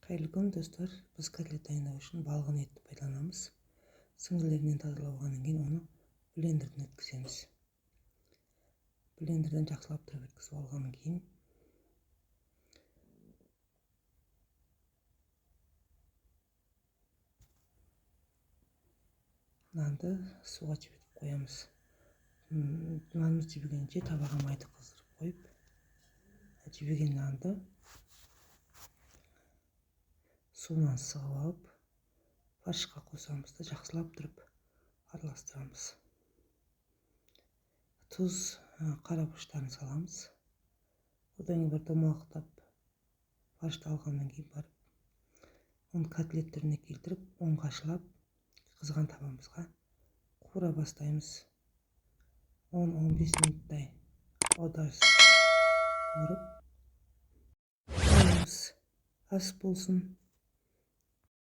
Hayırlı күн достар. Biz котлет дайындау үшін балғын етті пайдаланамыз. Сіңірлерінен тазалап алғаннан кейін оны блендерден өткіземіз. Блендерден жақсылап тұрып өткізіп алғаннан кейін нанды суға жіберіп қоямыз. Нанымыз жібергенше табаға майды қыздырып қойып, жіберген нанды суынан сығып алып, фаршқа қосамыз да жақсылап тұрып араластырамыз. Тұз, қарабұштарын саламыз. Одан кейін бір домалақтап фаршты алғаннан кейін барып, оны котлет түріне келтіріп, оңғашылап қызған табамызға қуыра бастаймыз. 10-15 минуттай аударыс қуырып қоямыз. Ас болсын.